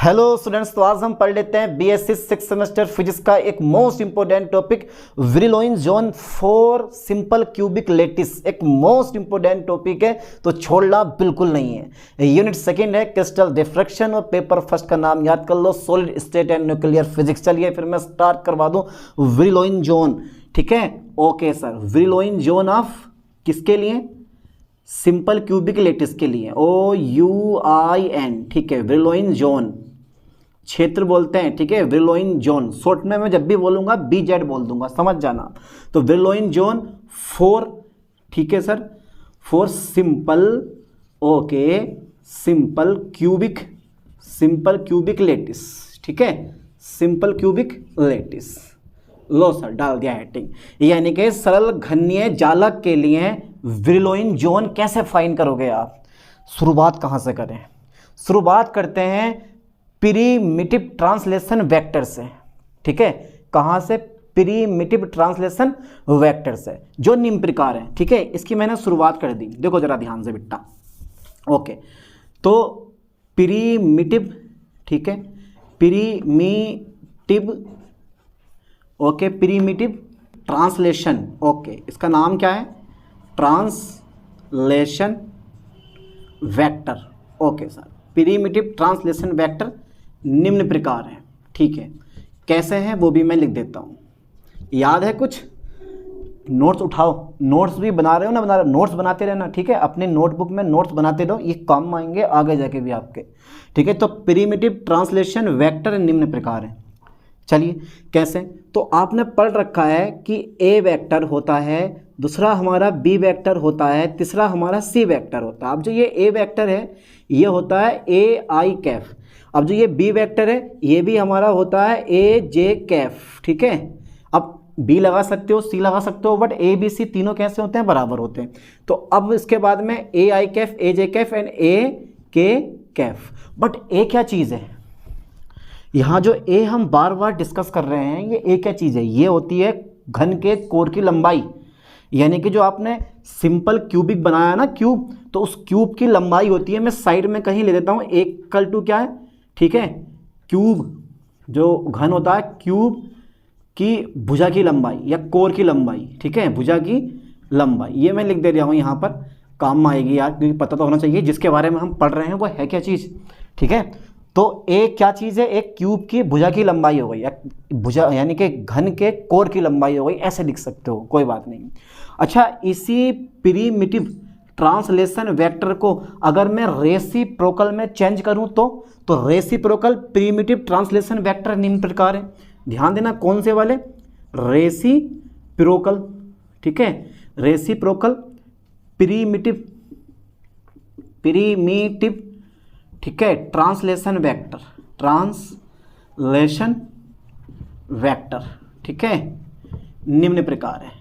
Hello students, तो आज हम पढ़ लेते हैं बीएससी 6th सेमेस्टर फिजिक्स का एक most important topic Brillouin zone for simple cubic lattice. एक मोस्ट इंपोर्टेंट टॉपिक है तो छोड़ना बिल्कुल नहीं है। यूनिट सेकंड है क्रिस्टल डिफ्रैक्शन और पेपर फर्स्ट का नाम याद कर लो, solid state and nuclear physics. चलिए फिर मैं स्टार्ट करवा दूं व्रिलोइन जोन। ठीक है, ओके सर। व्रिलोइन जोन ऑफ किसके लिए? सिंपल क्यूबिक लैटिस के लिए, OUIN। ठीक है, व्रिलोइन जोन क्षेत्र बोलते हैं। ठीक है, व्रिलोइन जोन शॉर्ट में मैं जब भी बोलूंगा BZ बोल दूंगा, समझ जाना। तो व्रिलोइन जोन फॉर, ठीक है sir, for simple, okay, simple cubic lattice. ठीक है, सिंपल क्यूबिक लैटिस। लो सर, डाल दिया हेडिंग। यानी कि सरल घनीय जालक के लिए व्रिलोइन जोन कैसे फाइंड करोगे आप? शुरुआत कहाँ से करें? शुरुआत करते हैं प्रिमिटिव ट्रांसलेशन वेक्टर से। ठीक है, कहाँ से? प्रिमिटिव ट्रांसलेशन वेक्टर से, जो निम्न प्रकार है। ठीक है, इसकी मैंने शुरुआत कर दी, देखो जरा ध्यान से बेटा। ओके, तो प्रिमिटिव, ठीक है, primitive, okay, primitive translation. Okay, इसका नाम क्या है? Translation vector. Okay sir, primitive translation vector निम्न प्रकार है। ठीक है, कैसे हैं वो भी मैं लिख देता हूँ। याद है कुछ? नोट्स उठाओ, नोट्स भी बना रहे हो ना, बना रहे हो, नोट्स बनाते रहना। ठीक है, अपने नोटबुक में नोट्स बनाते रहो, ये काम आएंगे आगे जाके भी आपके। ठीक है, तो प्रिमिटिव ट्रांसलेशन वेक्टर निम्न प्रकार है। चलिए कैसे? तो आपने पढ़ रखा है कि A वेक्टर होता है, दूसरा हमारा B वेक्टर होता है, तीसरा हमारा C वेक्टर होता है। अब जो ये A वेक्टर है ये होता है AI कैफ। अब जो ये B वेक्टर है ये भी हमारा होता है AJ कैफ। ठीक है, अब B लगा सकते हो, C लगा सकते हो, बट A B C तीनों कैसे होते हैं? बराबर होते हैं। तो अब इसके बाद में AI Kaif, AJ Kaif and AK Kaif. But A क्या चीज़ है? यहाँ जो A हम बार बार डिस्कस कर रहे हैं, ये A क्या चीज़ है? ये होती है घन के कोर की लंबाई। यानी कि जो आपने सिंपल क्यूबिक बनाया ना, क्यूब, तो उस क्यूब की लंबाई होती है, मैं साइड में कहीं ले देता हूँ, इक्वल टू क्या है? ठीक है, क्यूब जो घन होता है, क्यूब की भुजा की लंबाई या कोर की लंबाई। ठीक है, भुजा की लंबाई, ये मैं लिख दे रहा हूँ यहाँ पर, काम आएगी यार, क्योंकि पता तो होना चाहिए जिसके बारे में हम पढ़ रहे हैं वो है क्या चीज़। ठीक है, तो एक क्या चीज़ है? एक क्यूब की भुजा की लंबाई हो गई, या भुजा यानी कि घन के कोर की लंबाई हो गई, ऐसे लिख सकते हो, कोई बात नहीं। अच्छा, इसी प्रिमिटिव ट्रांसलेशन वेक्टर को अगर मैं रेसिप्रोकल में चेंज करूं तो रेसिप्रोकल प्रिमिटिव ट्रांसलेशन वेक्टर निम्न प्रकार है। ध्यान देना, कौन से वाले? रेसिप्रोकल। ठीक है, रेसिप्रोकल प्रिमिटिव, ठीक है, ट्रांसलेशन वेक्टर। ठीक है, निम्न प्रकार है।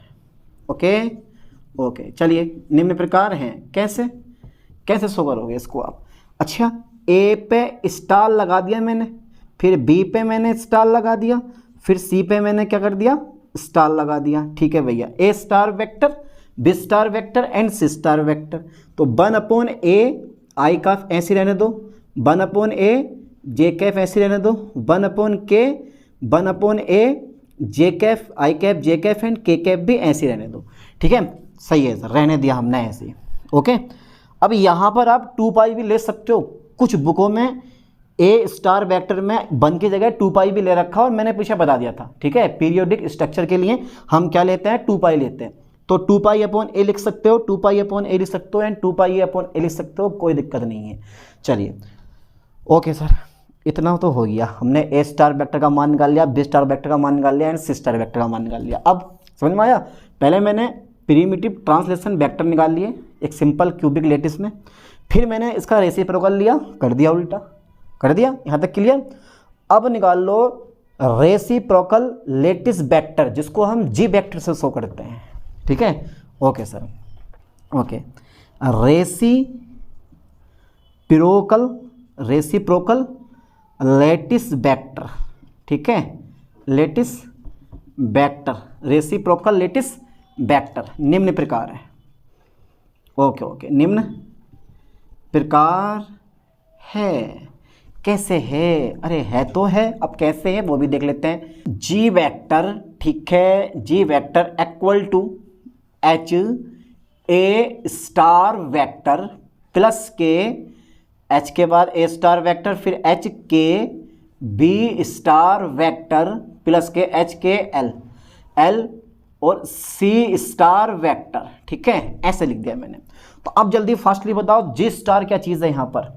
ओके, चलिए निम्न प्रकार हैं। कैसे शो करोगे इसको आप? अच्छा, A पे स्टार लगा दिया मैंने, फिर B पे मैंने स्टार लगा दिया, फिर C पे मैंने क्या कर दिया? स्टार लगा दिया। ठीक है भैया, A star vector, B star vector and C star vector. तो 1/A I का ऐसे रहने दो, 1/A J कैफ ऐसे रहने दो, 1/K 1/A J Kaif, I Kaif, J Kaif and K Kaif भी ऐसे रहने दो। ठीक है, सही है सर, रहने दिया हमने ऐसे। ओके, अब यहाँ पर आप 2π भी ले सकते हो। कुछ बुकों में A स्टार वेक्टर में 1 की जगह 2π भी ले रखा और मैंने पीछे बता दिया था। ठीक है, पीरियोडिक स्ट्रक्चर के लिए हम क्या लेते हैं? 2π लेते हैं। तो 2π/A लिख सकते हो, 2π/A लिख सकते हो एंड 2π/A लिख सकते हो, कोई दिक्कत नहीं है। चलिए ओके सर, इतना तो हो गया, हमने A स्टार वेक्टर का मान निकाल लिया, B स्टार वेक्टर का मान निकाल लिया एंड C स्टार वेक्टर का मान निकाल लिया। अब समझ में आया? पहले मैंने प्रिमिटिव ट्रांसलेशन वेक्टर निकाल लिए एक सिंपल क्यूबिक लैटिस में, फिर मैंने इसका रेसिप्रोकल लिया, कर दिया उल्टा, कर दिया। यहाँ तक क्लियर? अब निकाल लो रेसिप्रोकल लैटिस वेक्टर, जिसको हम G वेक्टर से शो करते हैं। ठीक है, okay sir, okay, reciprocal lattice vector. ठीक है, lattice vector, reciprocal lattice vector निम्न प्रकार है। ओके, निम्न प्रकार है। कैसे है, अरे है तो है, अब कैसे है वो भी देख लेते हैं। जी वेक्टर, ठीक है, G vector equal to H A star vector plus K, H के बाद ए स्टार वेक्टर, फिर H K B star vector plus K H K L, L और सी स्टार वेक्टर, ठीक है, ऐसे लिख दिया मैंने। तो अब जल्दी फास्टली बताओ जी स्टार क्या चीज़ है यहाँ पर,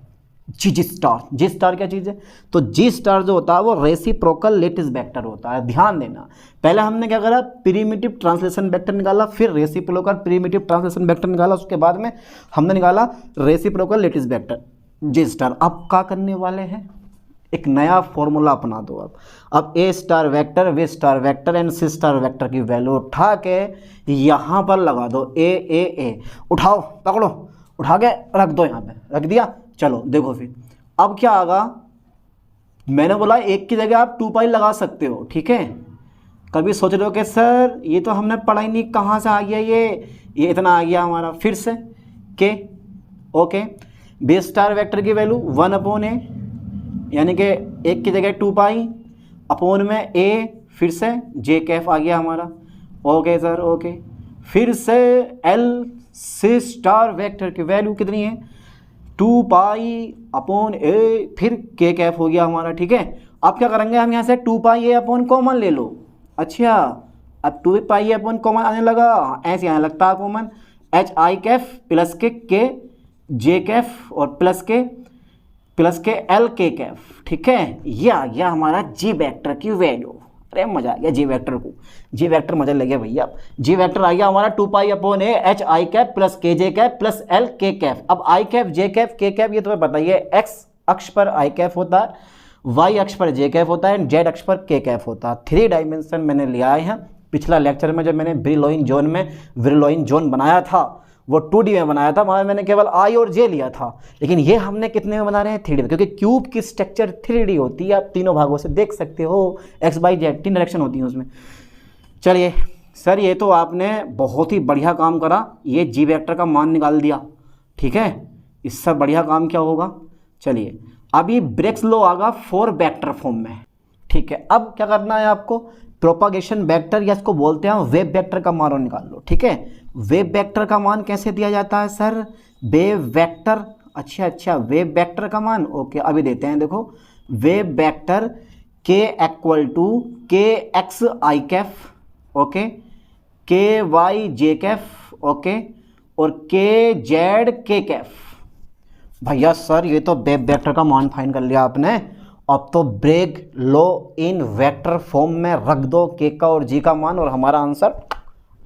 जी स्टार, जी स्टार क्या चीज़ है? तो जी स्टार जो होता है वो रेसिप्रोकल लेटिस वेक्टर होता है। ध्यान देना, पहले हमने क्या करा, प्रिमिटिव ट्रांसलेशन वेक्टर निकाला, फिर रेसिप्रोकल प्रिमिटिव ट्रांसलेशन वेक्टर निकाला, उसके बाद में हमने निकाला reciprocal lattice vector G star. अब क्या करने वाले हैं, एक नया फॉर्मूला अपना दो। अब A star vector, B star vector and C star vector की वैल्यू उठा के यहाँ पर लगा दो, ए उठाओ, पकड़ो, उठा के रख दो, यहाँ पे रख दिया। चलो देखो फिर अब क्या आगा, मैंने बोला एक की जगह आप 2 पाई लगा सकते हो, ठीक है। कभी सोच रहे हो कि सर ये तो हमने पढ़ा ही नहीं, कहाँ से आ गया ये इतना आ गया हमारा, फिर से के, ओके। बी स्टार वेक्टर की वैल्यू 1/a, यानी कि एक की जगह 2 पाई अपॉन में ए, फिर से जे कैफ आ गया हमारा, ओके सर, ओके। फिर से एल सी स्टार वेक्टर की वैल्यू कितनी है, 2 पाई अपॉन ए, फिर के कैफ हो गया हमारा, ठीक है। अब क्या करेंगे हम यहाँ से 2 पाई ए अपॉन कॉमन ले लो। अच्छा, अब 2 पाई ए अपॉन कॉमन आने लगा, ऐसे आने लगता है common, H I Kaif plus के जे कैफ और प्लस के एल के कैफ, ठीक है। ये आ गया हमारा जी वेक्टर की वैल्यू। अरे मजा आ गया जी वेक्टर को, जी वेक्टर मजा लगे भैया। जी वेक्टर आ गया हमारा 2 pi upon A H I cap plus के जे कैप प्लस एल के कैप। अब आई कैप, जे कैप, के कैप ये तुम्हें बताइए, एक्स अक्ष पर आई कैप होता है, वाई अक्ष पर जे कैप होता है एंड जेड अक्ष पर के कैप होता है। 3 डायमेंशन मैंने लिया है। पिछला लेक्चर में जब मैंने ब्रिलॉइन जोन बनाया था वो 2D में बनाया था, वहाँ मैंने केवल आई और जे लिया था, लेकिन ये हमने कितने में बना रहे हैं, 3D में, क्योंकि क्यूब की स्ट्रक्चर 3D होती है। आप तीनों भागों से देख सकते हो, एक्स बाई जेड 3 डायरेक्शन होती हैं उसमें। चलिए सर, ये तो आपने बहुत ही बढ़िया काम करा, ये जी वेक्टर का मान निकाल दिया, ठीक है। इससे बढ़िया काम क्या होगा, चलिए अभी ब्रेक्स लॉ आगा 4 वेक्टर फॉर्म में, ठीक है। अब क्या करना है आपको, प्रोपागेशन वेक्टर या इसको बोलते हैं वेव वेक्टर का मान निकाल लो, ठीक है। वेव वेक्टर का मान कैसे दिया जाता है सर, वेव वेक्टर, अच्छा वेव वेक्टर का मान, ओके अभी देते हैं। देखो वेव वेक्टर के इक्वल टू के एक्स आई कैफ, ओके, के वाई जे कैफ, ओके, और के जेड के कैफ। भैया सर ये तो वेव वेक्टर का मान फाइंड कर लिया आपने, अब तो ब्रेक लो इन वेक्टर फॉर्म में रख दो के का और जी का मान और हमारा आंसर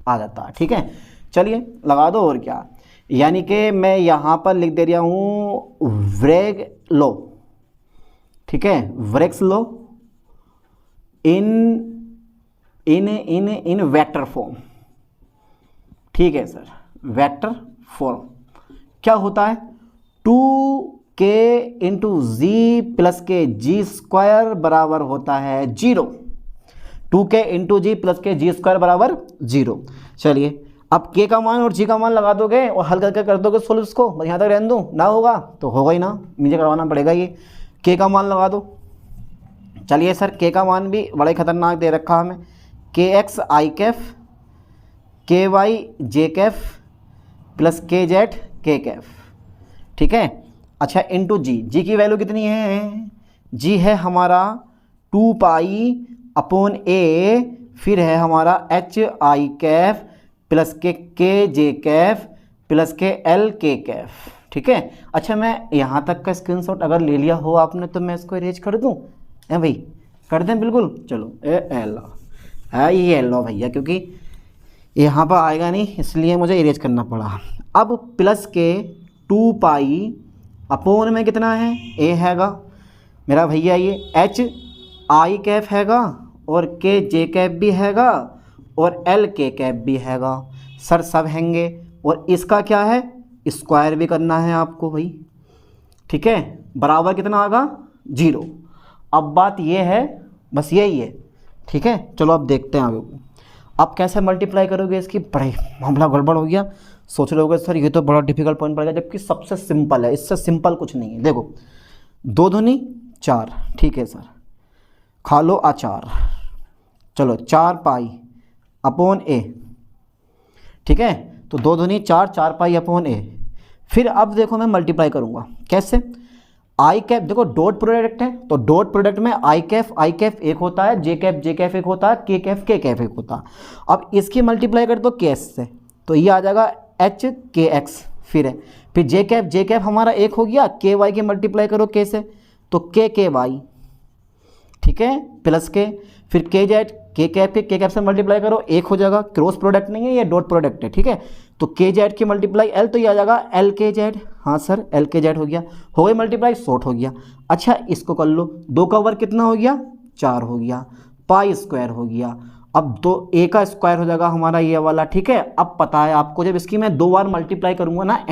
आ जाता है, ठीक है। चलिए लगा दो, और क्या, यानी कि मैं यहाँ पर लिख दे रहा हूँ ब्रेक लो, ठीक है, ब्रेक्स लो इन वेक्टर फॉर्म, ठीक है सर। वेक्टर फॉर्म क्या होता है, 2k इंटू जी प्लस के जी स्क्वायर बराबर होता है 0। 2k इंटू जी प्लस के जी स्क्वायर बराबर 0। चलिए अब k का मान और g का मान लगा दोगे और हल करके कर दोगे सोल्व इसको, बस यहाँ तक रहने दो, ना होगा तो होगा ही ना, मुझे करवाना पड़ेगा। ये k का मान लगा दो। चलिए सर k का मान भी बड़ा ही खतरनाक दे रखा हमें, के एक्स आई कैफ, के वाई जे कैफ प्लस के जेड के कैफ, ठीक है। अच्छा इंटू जी, जी की वैल्यू कितनी है, जी है हमारा 2 पाई अपॉन ए, फिर है हमारा एच आई कैफ प्लस के जे कैफ प्लस के एल के कैफ, ठीक है। अच्छा मैं यहाँ तक का स्क्रीनशॉट अगर ले लिया हो आपने तो मैं इसको इरेज कर दूँ, है भाई, कर दें बिल्कुल। चलो ये लो भैया, क्योंकि यहाँ पर आएगा नहीं इसलिए मुझे इरेज करना पड़ा। अब प्लस के 2 पाई अपॉन में कितना है, ए हैगा मेरा भैया, ये एच आई कैफ हैगा और के जे कैफ भी हैगा और एल के कैफ भी हैगा सर, सब हैंगे। और इसका क्या है, स्क्वायर भी करना है आपको भाई, ठीक है, बराबर कितना आएगा 0। अब बात ये है, बस यही है, ठीक है। चलो अब देखते हैं आगे, अब कैसे मल्टीप्लाई करोगे इसकी, बड़े मामला गड़बड़ हो गया। सोच रहे होगे सर ये तो बड़ा डिफिकल्ट पॉइंट पड़ेगा, जबकि सबसे सिंपल है, इससे सिंपल कुछ नहीं है। देखो 2 दूनी 4, ठीक है सर, खा लो अचार। चलो 4 पाई अपॉन ए, ठीक है, तो 2 दूनी 4, 4 पाई अपॉन ए। फिर अब देखो मैं मल्टीप्लाई करूँगा, कैसे? आई कैफ, देखो डॉट प्रोडक्ट है, तो डॉट प्रोडक्ट में आई कैफ एक होता है, जे कैफ एक होता है, के कैफ एक होता है। अब इसकी मल्टीप्लाई कर दो के एस से, तो ये आ जाएगा एच के एक्स। फिर जे कैफ हमारा एक हो गया, के वाई की मल्टीप्लाई करो के से, तो के वाई, ठीक है, प्लस के, फिर के जेड, के कैफ से मल्टीप्लाई करो, एक हो जाएगा, क्रॉस प्रोडक्ट नहीं है, ये डॉट प्रोडक्ट है, ठीक है। तो के जेड की मल्टीप्लाई एल, तो ये आ जाएगा एल के जेड, हाँ सर एल के जेड हो गया, हो गई मल्टीप्लाई, शॉर्ट हो गया। अच्छा इसको कर लो, 2 का वर्ग कितना हो गया? 4 हो गया, पाई स्क्वायर हो गया। अब 2 ए का स्क्वायर हो जाएगा हमारा ये वाला, ठीक है। अब पता है आपको, जब इसकी मैं 2 बार मल्टीप्लाई करूँगा ना,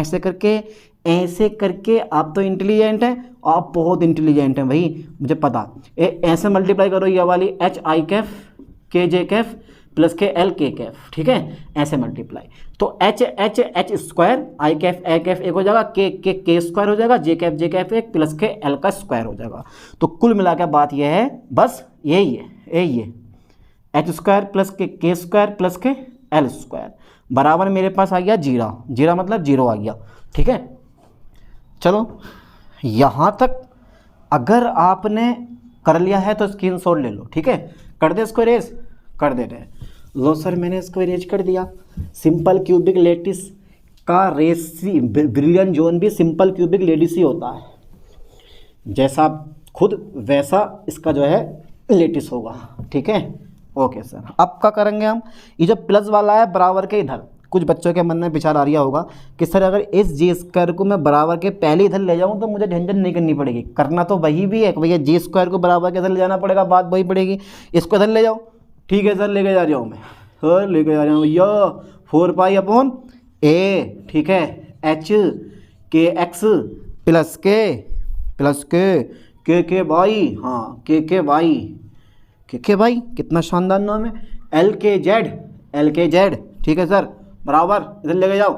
ऐसे करके आप तो इंटेलिजेंट हैं, आप बहुत इंटेलिजेंट हैं भाई, मुझे पता। ऐसे मल्टीप्लाई करो ये वाली एच आई कैफ के जे कैफ प्लस के एल के कैफ, ठीक है, ऐसे मल्टीप्लाई। तो एच स्क्वायर आई कैफ एक हो जाएगा, के स्क्वायर हो जाएगा, जे कैफ एक प्लस के एल का स्क्वायर हो जाएगा। तो कुल मिलाकर बात यह है, बस यही है एच स्क्वायर प्लस के स्क्वायर प्लस के एल स्क्वायर बराबर मेरे पास आ गया जीरो मतलब 0 आ गया, ठीक है। चलो यहाँ तक अगर आपने कर लिया है तो स्क्रीनशॉट ले लो, ठीक है। कर दे इसको इरेज, कर दे रहे। लो सर मैंने इसको इरेज कर दिया। सिंपल क्यूबिक लेटिस का रेसी ब्रिलियन जोन भी सिंपल क्यूबिक लेटिस ही होता है, जैसा खुद वैसा इसका जो है लेटिस होगा, ठीक है। ओके सर, अब क्या करेंगे हम, ये जो प्लस वाला है बराबर के इधर, कुछ बच्चों के मन में विचार आ रहा होगा कि सर अगर इस जी स्क्वायर को मैं बराबर के पहले इधर ले जाऊं तो मुझे झंझट नहीं करनी पड़ेगी, करना तो वही भी है, भैया जी स्क्वायर को बराबर के इधर ले जाना पड़ेगा, बात वही पड़ेगी। इसको इधर ले जाओ, ठीक है सर, लेके जा रहा हूँ मैं, सर लेके जा रहा हूँ भैया, 4 पाई अपॉन ए, ठीक है, एच के एक्स प्लस के वाई, हाँ के वाई कितना शानदार नाम है, एल के जेड, ठीक है सर, बराबर इधर लेके जाओ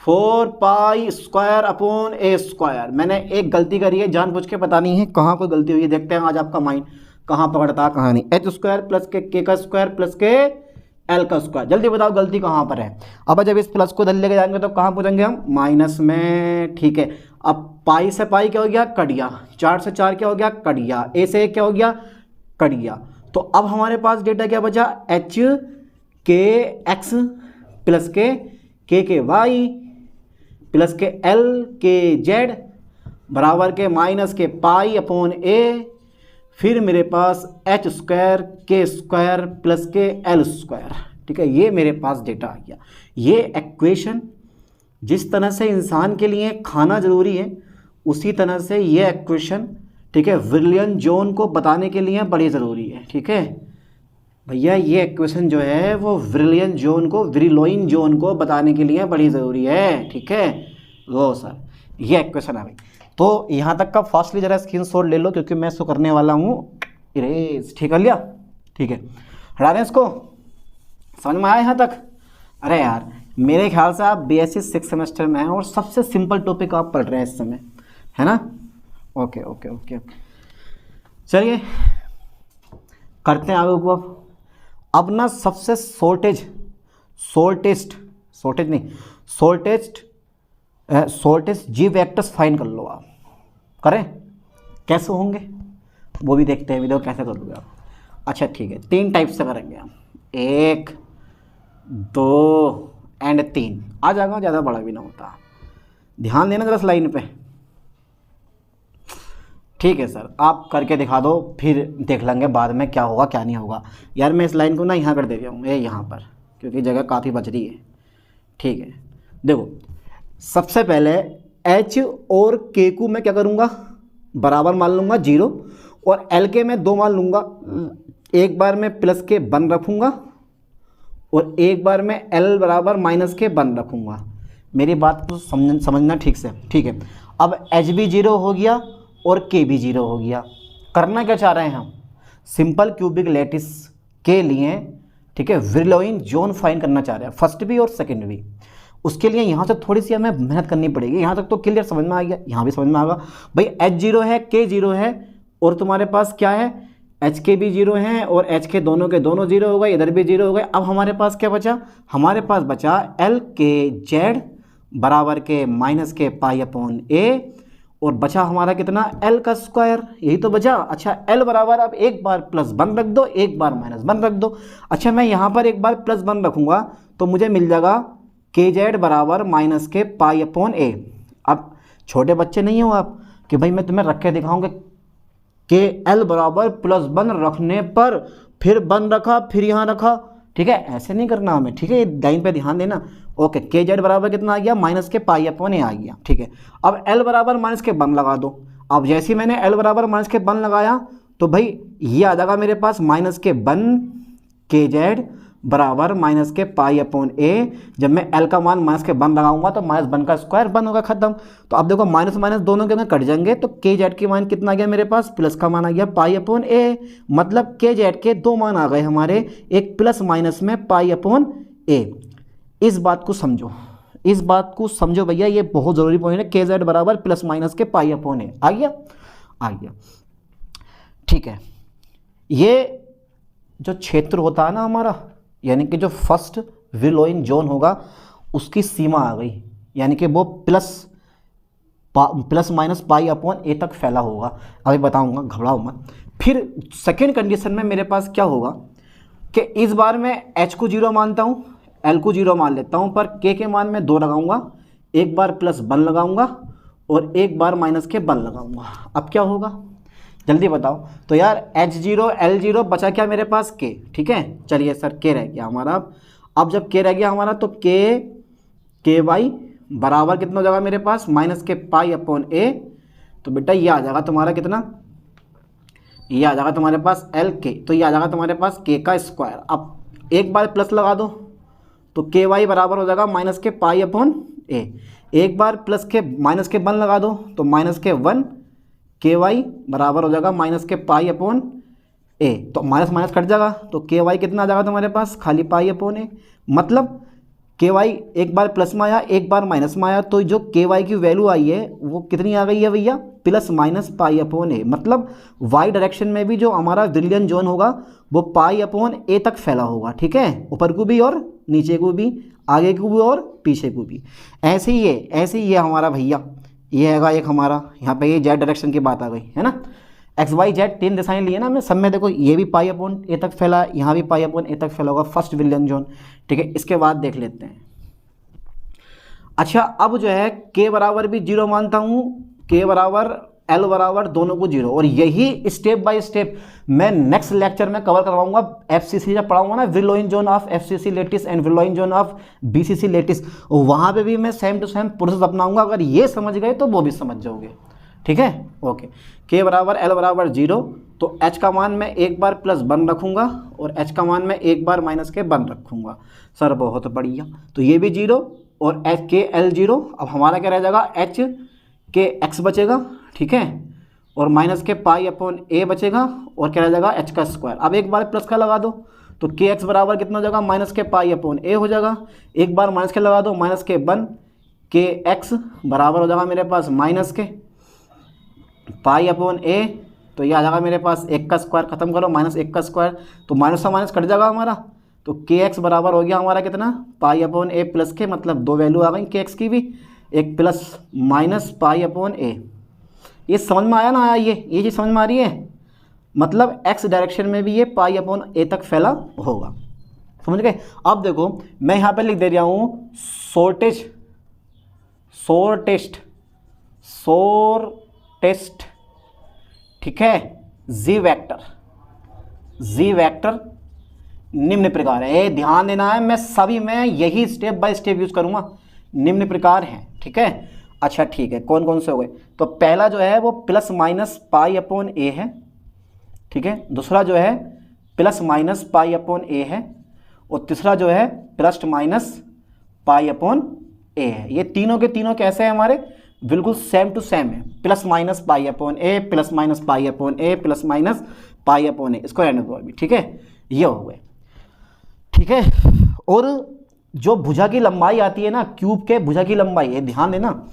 4 पाई स्क्वायर अपॉन ए स्क्वायर। मैंने एक गलती करी है, जानबूझ के पता नहीं है कहाँ कोई गलती हुई है, देखते हैं आज आपका माइंड कहाँ पकड़ता है कहाँ नहीं। एच स्क्वायर प्लस के का स्क्वायर प्लस के एल का स्क्वायर, जल्दी बताओ गलती कहाँ पर है। अब जब इस प्लस को इधर लेके जाएंगे तो कहाँ पहुँचेंगे हम, माइनस में, ठीक है। अब पाई से पाई क्या हो गया, कट गया, 4 से 4 क्या हो गया, कट गया, ए से 1 क्या हो गया, कट गया। तो अब हमारे पास डेटा क्या बचा, एच के एक्स प्लस के वाई प्लस के एल के जेड बराबर के माइनस के पाई अपॉन ए, फिर मेरे पास एच स्क्वायर के स्क्वायर प्लस के एल स्क्वायर, ठीक है। ये मेरे पास डेटा आ गया। ये एक्वेशन जिस तरह से इंसान के लिए खाना ज़रूरी है, उसी तरह से ये एक्वेशन, ठीक है, विलियन जोन को बताने के लिए बड़ी ज़रूरी है, ठीक है भैया। ये एक्वेशन जो है वो विलियन जोन को बताने के लिए बड़ी ज़रूरी है, ठीक है। लो सर ये एक्वेशन है भाई। तो यहाँ तक का फास्टली ज़रा स्क्रीनशॉट ले लो, क्योंकि मैं इसको करने वाला हूँ इरेज, ठीक कर लिया, ठीक है। हटा दें इसको, समझ में आया यहाँ तक? अरे यार मेरे ख्याल से आप BSc 6th सेमेस्टर में हैं और सबसे सिंपल टॉपिक आप पढ़ रहे हैं इस समय, है ना। ओके चलिए करते हैं आगे को। अब ना सबसे शॉर्टेस्ट जी वेक्टर्स फाइंड कर लो आप। करें, कैसे होंगे वो भी देखते हैं, वीडियो कैसे करोगे आप। अच्छा ठीक है, 3 टाइप से करेंगे हम, 1 2 एंड 3 आ जाएगा, ज़्यादा बड़ा भी ना होता। ध्यान देना जरा लाइन पे, ठीक है सर। आप करके दिखा दो, फिर देख लेंगे बाद में क्या होगा क्या नहीं होगा। यार मैं इस लाइन को ना यहाँ कर दे रहा हूँ, ये यहाँ पर, क्योंकि जगह काफ़ी बच रही है, ठीक है। देखो सबसे पहले एच और के को मैं क्या करूँगा, बराबर मान लूँगा 0, और एल के मैं 2 मान लूँगा। एक बार मैं प्लस के 1 रखूँगा और एक बार मैं एल बराबर माइनस के 1 रखूँगा। मेरी बात को समझना ठीक से, ठीक है। अब एच भी 0 हो गया और के भी 0 हो गया। करना क्या चाह रहे हैं हम, सिंपल क्यूबिक लैटिस के लिए, ठीक है, विलियन जोन फाइंड करना चाह रहे हैं, फर्स्ट भी और सेकंड भी। उसके लिए यहाँ से थोड़ी सी हमें मेहनत करनी पड़ेगी। यहाँ तक तो क्लियर समझ में आ गया, यहाँ भी समझ में आ गया भाई। एच 0 है, के 0 है, और तुम्हारे पास क्या है, एच के भी जीरो हैं और एच के दोनों जीरो हो गए, इधर भी जीरो हो गए। अब हमारे पास क्या बचा, हमारे पास बचा एल के जेड बराबर के माइनस के पाई अपॉन ए, और बचा हमारा कितना, एल का स्क्वायर, यही तो बचा। अच्छा एल बराबर, अब एक बार प्लस वन रख दो, एक बार माइनस वन रख दो। अच्छा मैं यहाँ पर एक बार प्लस वन रखूँगा तो मुझे मिल जाएगा के जेड बराबर माइनस के पाई अपॉन ए। अब छोटे बच्चे नहीं हो आप कि भाई मैं तुम्हें रख के दिखाऊंगा के एल बराबर प्लस वन रखने पर फिर वन रखा फिर यहाँ रखा, ठीक है, ऐसे नहीं करना हमें, ठीक है, ये लाइन पे ध्यान देना। ओके, के जेड बराबर कितना आ गया, माइनस के पाई अपॉन ए आ गया, ठीक है। अब एल बराबर माइनस के वन लगा दो। अब जैसे ही मैंने एल बराबर माइनस के वन लगाया तो भाई ये आ जाएगा मेरे पास माइनस के वन के जेड बराबर माइनस के पाई अपॉन ए। जब मैं एल का मान माइनस के वन लगाऊंगा तो माइनस वन का स्क्वायर वन होगा, खत्म। तो अब देखो माइनस माइनस दोनों के में कट जाएंगे, तो के जेड की मान कितना आ गया मेरे पास, प्लस का मान आ गया पाई अपॉन ए। मतलब के जेड के दो मान आ गए हमारे, एक प्लस माइनस में पाई अपॉन ए। इस बात को समझो, इस बात को समझो भैया, ये बहुत ज़रूरी पॉइंट है। के जेड बराबर प्लस माइनस के पाई अपॉन ए आ गया, आ गया, ठीक है। ये जो क्षेत्र होता है ना हमारा, यानी कि जो फर्स्ट विलोइन जोन होगा उसकी सीमा आ गई, यानी कि वो प्लस माइनस पाई अपॉन ए तक फैला होगा। अभी बताऊंगा, घबराओ मत। फिर सेकेंड कंडीशन में मेरे पास क्या होगा कि इस बार मैं एच को जीरो मानता हूँ, एल को जीरो मान लेता हूँ, पर के मान में दो लगाऊंगा, एक बार प्लस वन लगाऊंगा और एक बार माइनस के वन लगाऊंगा। अब क्या होगा जल्दी बताओ। तो यार एच जीरो एल जीरो बचा क्या मेरे पास, के, ठीक है। चलिए सर के रह गया हमारा। अब जब के रह गया हमारा तो के वाई बराबर कितना हो जाएगा मेरे पास, माइनस के पाई अपॉन ए। तो बेटा ये आ जाएगा तुम्हारा कितना, ये आ जाएगा तुम्हारे पास एल के, तो ये आ जाएगा तुम्हारे पास के का स्क्वायर। अब एक बार प्लस लगा दो तो के वाई बराबर हो जाएगा माइनस के पाई अपॉन ए। एक बार प्लस के माइनस के वन लगा दो तो माइनस के वन के वाई बराबर हो जाएगा माइनस के पाई अपॉन ए। तो माइनस माइनस कट जाएगा तो के वाई कितना आ जाएगा तुम्हारे पास, खाली पाई अपॉन ए। मतलब के वाई एक बार प्लस में आया एक बार माइनस में आया, तो जो के वाई की वैल्यू आई है वो कितनी आ गई है भैया, प्लस माइनस पाई अपॉन ए। मतलब वाई डायरेक्शन में भी जो हमारा विलियन जोन होगा वो पाई अपॉन ए तक फैला होगा, ठीक है, ऊपर को भी और नीचे को भी, आगे को भी और पीछे को भी। ऐसे ही है हमारा भैया, ये हैगा एक हमारा, यहाँ पे ये जेड डायरेक्शन की बात आ गई है ना। एक्स वाई जेड तीन दिशाएं लिए ना मैं सब में, देखो ये भी पाई अपॉन ए तक फैला, यहाँ भी पाई अपॉन ए तक फैला होगा, फर्स्ट विलियन जोन, ठीक है। इसके बाद देख लेते हैं। अच्छा अब जो है के बराबर भी जीरो मानता हूँ, के बराबर एल बराबर दोनों को जीरो, और यही स्टेप बाय स्टेप मैं नेक्स्ट लेक्चर में कवर करवाऊंगा। एफसीसी जब पढ़ाऊंगा ना, Brillouin zone of FCC lattice and Brillouin zone of BCC lattice, वहाँ पे भी मैं सेम टू सेम प्रोसेस अपनाऊंगा। अगर ये समझ गए तो वो भी समझ जाओगे, ठीक है। ओके, के बराबर एल बराबर जीरो, तो एच का मान मैं एक बार प्लस वन रखूँगा और एच का मान मैं एक बार माइनस के वन रखूँगा। सर बहुत बढ़िया, तो ये भी जीरो और एच के एल जीरो। अब हमारा क्या रह जाएगा, एच के एक्स बचेगा, ठीक है, और माइनस के पाई अपॉन ए बचेगा, और क्या रह जाएगा एच का स्क्वायर। अब एक बार प्लस का लगा दो तो के एक्स बराबर कितना हो जाएगा, माइनस के पाई अपॉन ए हो जाएगा। एक बार माइनस के लगा दो, माइनस के वन के एक्स बराबर हो जाएगा मेरे पास माइनस के पाई अपॉन ए। तो ये आ जाएगा मेरे पास एक का स्क्वायर, खत्म करो, माइनस एक का स्क्वायर, तो माइनस का माइनस कट जाएगा हमारा। तो के एक्स बराबर हो गया हमारा कितना, पाई अपॉन ए प्लस के, मतलब दो वैल्यू आ गई के एक्स की भी, एक प्लस माइनस पाई अपॉन ए। ये समझ में आया ना आया, ये चीज़ समझ में आ रही है। मतलब एक्स डायरेक्शन में भी ये पाई अपॉन ए तक फैला होगा, समझ गए। अब देखो मैं यहाँ पे लिख दे रहा हूँ शॉर्टेस्ट, ठीक है, जी वेक्टर निम्न प्रकार है। ध्यान देना है, मैं सभी में यही स्टेप बाय स्टेप यूज करूँगा। निम्न प्रकार हैं, ठीक है। अच्छा ठीक है, कौन कौन से हो गए, तो पहला जो है वो प्लस माइनस पाई अपॉन ए है, ठीक है। दूसरा जो है प्लस माइनस पाई अपॉन ए है, और तीसरा जो है प्लस माइनस पाई अपॉन ए है। ये तीनों के तीनों कैसे हैं हमारे, बिल्कुल सेम टू सेम है, प्लस माइनस पाई अपॉन ए, प्लस माइनस पाई अपॉन ए, प्लस माइनस पाई अपॉन ए, इसको रहने दो अभी, ठीक है। ये हो गए, ठीक है। और जो भुजा की लंबाई आती है ना, क्यूब के भुजा की लंबाई, ये ध्यान देना,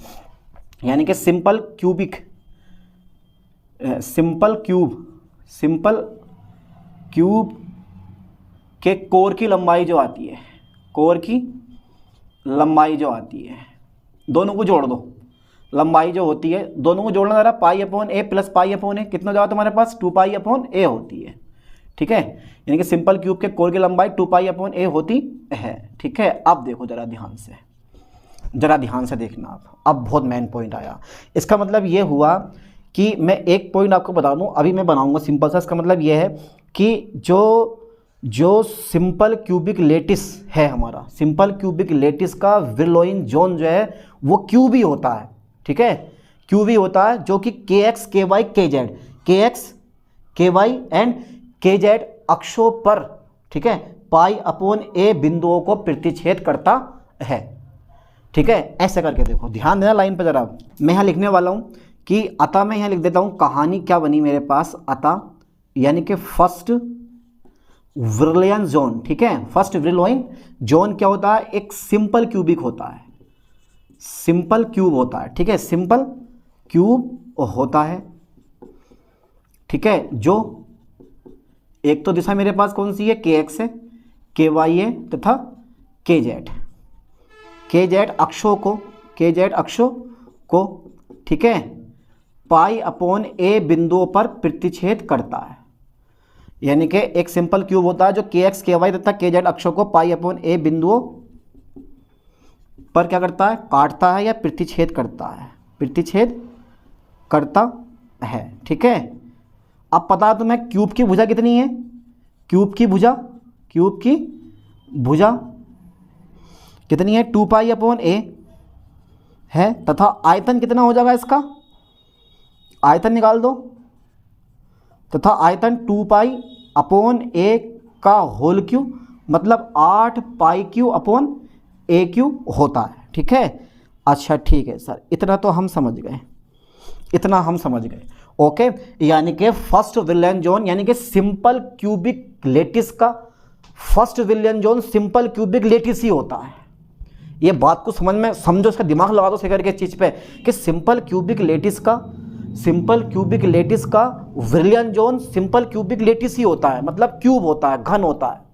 यानी कि सिंपल क्यूबिक सिंपल क्यूब के कोर की लंबाई जो आती है, कोर की लंबाई जो आती है, दोनों को जोड़ दो, लंबाई जो होती है दोनों को जोड़ना ज़रा, पाई अपॉन ए प्लस पाई अपॉन ए कितना जाएगा तुम्हारे पास, 2 पाई अपॉन ए होती है। ठीक है, यानी कि सिंपल क्यूब के कोर की लंबाई 2 पाई अपॉन ए होती है। ठीक है, अब देखो ज़रा ध्यान से, ज़रा ध्यान से देखना आप, अब बहुत मेन पॉइंट आया। इसका मतलब ये हुआ कि मैं एक पॉइंट आपको बता दूं, अभी मैं बनाऊंगा सिंपल सा। इसका मतलब ये है कि जो सिंपल क्यूबिक लेटिस है हमारा, सिंपल क्यूबिक लेटिस का विरलोइन जोन जो है वो क्यूब ही होता है। ठीक है, क्यूब ही होता है, जो कि के एक्स के वाई के जेड, के एक्स के वाई एंड के जेड अक्षों पर, ठीक है, पाई अपॉन ए बिंदुओं को प्रतिच्छेद करता है। ठीक है, ऐसे करके देखो, ध्यान देना लाइन पर जरा। मैं यहाँ लिखने वाला हूँ कि अतः, मैं यहाँ लिख देता हूँ कहानी क्या बनी मेरे पास, अतः यानी कि फर्स्ट विरलोइन जोन। ठीक है, फर्स्ट विरलोइन जोन क्या होता है, एक सिंपल क्यूबिक होता है, सिंपल क्यूब होता है। ठीक है, सिंपल क्यूब होता है। ठीक है, जो एक तो दिशा मेरे पास कौन सी है, के एक्स है, के वाई है तथा के जेड, के जेड अक्षों को, के जेड अक्षों को, ठीक है, पाई अपॉन ए बिंदुओं पर प्रतिच्छेद करता है। यानी कि एक सिंपल क्यूब होता है जो के एक्स के वाई तथा के जेड अक्षों को पाई अपॉन ए बिंदुओं पर क्या करता है, काटता है या प्रतिच्छेद करता है, प्रतिच्छेद करता है। ठीक है, अब पता है तुम्हें क्यूब की भुजा कितनी है, क्यूब की भुजा कितनी है, 2 पाई अपॉन ए है, तथा आयतन कितना हो जाएगा इसका, आयतन निकाल दो, तथा आयतन 2 पाई अपॉन ए का होल क्यूब, मतलब 8 पाई क्यू अपॉन ए क्यू होता है। ठीक है, अच्छा ठीक है सर, इतना तो हम समझ गए, इतना हम समझ गए। ओके, यानी कि फर्स्ट विरलोइन जोन यानी कि सिंपल क्यूबिक लेटिस का first Brillouin zone simple cubic lattice ही होता है। ये बात को समझ में समझो, इसका दिमाग लगा दो सेकर के चीज़ पे कि सिंपल क्यूबिक लेटिस का विरलोइन जोन सिंपल क्यूबिक लेटिस ही होता है, मतलब क्यूब होता है, घन होता है।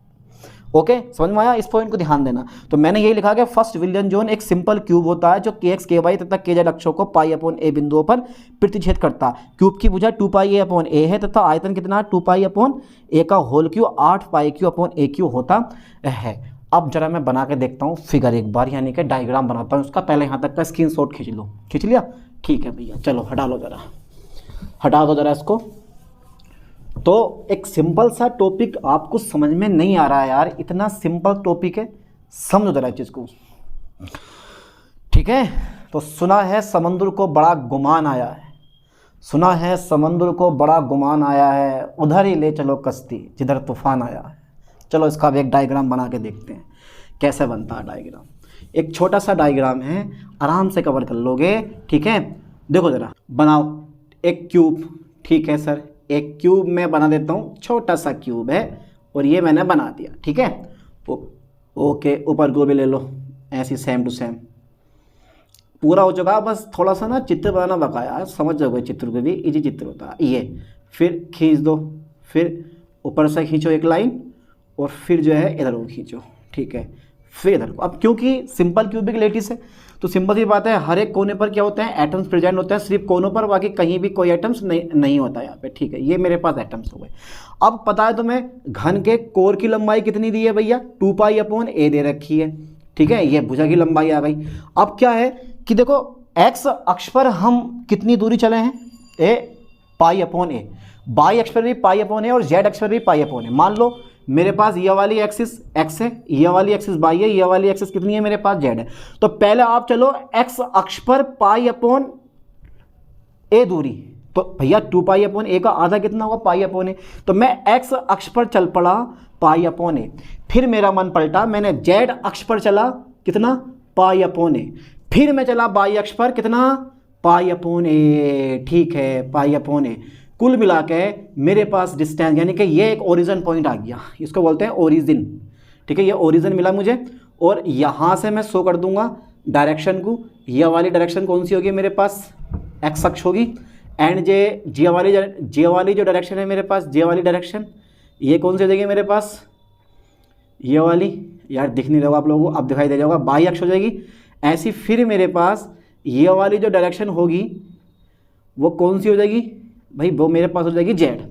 ओके, समझ में आया, इस पॉइंट को ध्यान देना। तो मैंने यही लिखा कि फर्स्ट विरलोइन जोन एक सिंपल क्यूब होता है जो के एक्स के वाई तथा के जेड अक्षों को पाई अपॉन ए बिंदुओं पर प्रतिच्छेद करता है। क्यूब की भुजा 2 पाई ए अपॉन ए है तथा आयतन कितना है, 2 पाई अपॉन ए का होल क्यूब 8 पाई क्यू अपॉन ए क्यू होता है। अब जरा मैं बना के देखता हूँ फिगर एक बार, यानी कि डायग्राम बनाता हूँ उसका। पहले यहाँ तक का स्क्रीनशॉट खींच लो, खींच लिया, ठीक है भैया, चलो हटा लो जरा, हटा दो जरा इसको। तो एक सिंपल सा टॉपिक आपको समझ में नहीं आ रहा है यार, इतना सिंपल टॉपिक है, समझो जरा चीज़ को। ठीक है, तो सुना है समुद्र को बड़ा गुमान आया है, सुना है समुद्र को बड़ा गुमान आया है, उधर ही ले चलो कश्ती जिधर तूफान आया है। चलो इसका भी एक डायग्राम बना के देखते हैं कैसे बनता है डायग्राम। एक छोटा सा डायग्राम है, आराम से कवर कर लोगे। ठीक है, देखो ज़रा, बनाओ एक क्यूब। ठीक है सर, एक क्यूब मैं बना देता हूँ, छोटा सा क्यूब है और ये मैंने बना दिया। ठीक है, ओके, ऊपर को भी ले लो, ऐसी सेम टू सेम पूरा हो चुका। बस थोड़ा सा ना चित्र बनाना बकाया है, समझ जाओगे, चित्र को भी इजी चित्र होता है ये। फिर खींच दो, फिर ऊपर से खींचो एक लाइन और फिर जो है इधर को खींचो। ठीक है, फिर इधर को। अब क्योंकि सिंपल क्यूबिक लेटिस है तो सिंपल सी बात है, हर एक कोने पर क्या होते हैं, एटम्स प्रेजेंट होते हैं, सिर्फ कोनों पर, बाकी कहीं भी कोई एटम्स नहीं होता यहाँ पे। ठीक है, ये मेरे पास एटम्स हो गए। अब पता है तुम्हें घन के कोर की लंबाई कितनी दी है भैया, 2 पाई अपॉन ए दे रखी है। ठीक है, ये भुजा की लंबाई आ गई। अब क्या है कि देखो एक्स अक्ष पर हम कितनी दूरी चले हैं, ए पाई अपॉन ए, वाई अक्ष पर भी पाई अपॉन ए और जेड अक्ष पर भी पाई अपॉन ए। मान लो मेरे पास ये वाली एक्सिस एक्स है, ये वाली एक्सिस वाई है, ये वाली एक्सिस कितनी है मेरे पास, जेड है। तो पहले आप चलो एक्स अक्ष पर पाई अपॉन ए दूरी, तो भैया 2 पाई अपॉन ए का आधा कितना होगा, पाई अपॉन ए। तो मैं एक्स अक्ष पर चल पड़ा पाई अपॉन ए, फिर मेरा मन पलटा, मैंने जेड अक्ष पर चला कितना, पाई अपॉन ए, फिर मैं चला वाई अक्ष पर कितना, पाई अपॉन ए। ठीक है, पाई अपॉन ए। कुल मिला के मेरे पास डिस्टेंस, यानी कि ये एक ओरिजिन पॉइंट आ गया, इसको बोलते हैं ओरिजिन। ठीक है, ये ओरिजिन मिला मुझे और यहाँ से मैं शो कर दूंगा डायरेक्शन को। यह वाली डायरेक्शन कौन सी होगी मेरे पास, एक्स अक्ष होगी, एंड जे वाली जो डायरेक्शन है मेरे पास, जे वाली डायरेक्शन, ये कौन सी हो जाएगी मेरे पास, ये वाली, यार दिख नहीं रहा होगा आप लोगों को, अब दिखाई दे जाएगा, बाई अक्ष हो जाएगी। ऐसी फिर मेरे पास ये वाली जो डायरेक्शन होगी वो कौन सी हो जाएगी भाई, वो मेरे पास हो जाएगी जेड।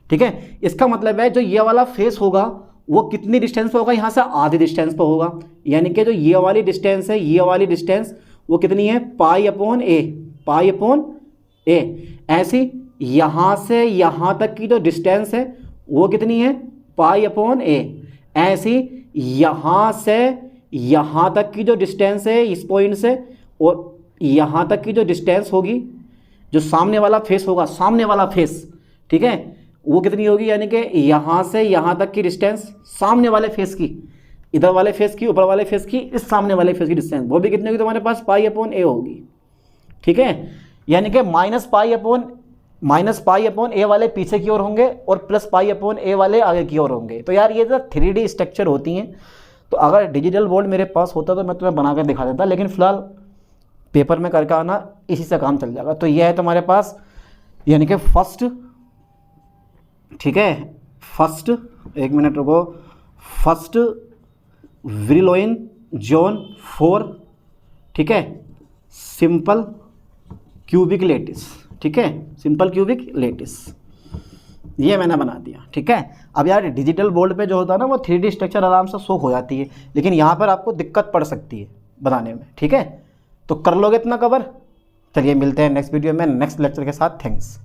ठीक है, इसका मतलब है जो ये वाला फेस होगा वो कितनी डिस्टेंस पे होगा, यहाँ से आधी डिस्टेंस पे होगा, यानी कि जो ये वाली डिस्टेंस है, ये वाली डिस्टेंस वो कितनी है, पाई अपॉन ए, पाई अपॉन ए। ऐसी यहाँ से यहाँ तक की जो डिस्टेंस है वो कितनी है, पाई अपॉन ए। ऐसी यहाँ से यहाँ तक की जो डिस्टेंस है इस पॉइंट से और यहाँ तक की जो डिस्टेंस होगी, जो सामने वाला फेस होगा, सामने वाला फेस, ठीक है, वो कितनी होगी, यानी कि यहाँ से यहाँ तक की डिस्टेंस सामने वाले फेस की, इधर वाले फेस की, ऊपर वाले फेस की, इस सामने वाले फेस की डिस्टेंस, वो भी कितनी होगी तुम्हारे पास, पाई अपॉन ए होगी। ठीक है, यानी कि माइनस पाई अपॉन ए वाले पीछे की ओर होंगे और प्लस पाई अपॉन ए वाले आगे की ओर होंगे। तो यार ये जो 3D स्ट्रक्चर होती हैं, तो अगर डिजिटल बोर्ड मेरे पास होता तो मैं तुम्हें बना कर दिखा देता, लेकिन फिलहाल पेपर में करके आना, इसी से काम चल जाएगा। तो यह है तुम्हारे पास, यानी कि फर्स्ट, ठीक है, फर्स्ट, एक मिनट रुको, फर्स्ट ब्रिलॉइन जोन 4, ठीक है, सिंपल क्यूबिक लेटिस, ठीक है, सिंपल क्यूबिक लेटिस, ये मैंने बना दिया। ठीक है, अब यार डिजिटल बोर्ड पे जो होता है ना वो 3D स्ट्रक्चर आराम से शो हो जाती है, लेकिन यहाँ पर आपको दिक्कत पड़ सकती है बनाने में। ठीक है, तो कर लोगे इतना कवर। चलिए मिलते हैं नेक्स्ट वीडियो में नेक्स्ट लेक्चर के साथ। थैंक्स।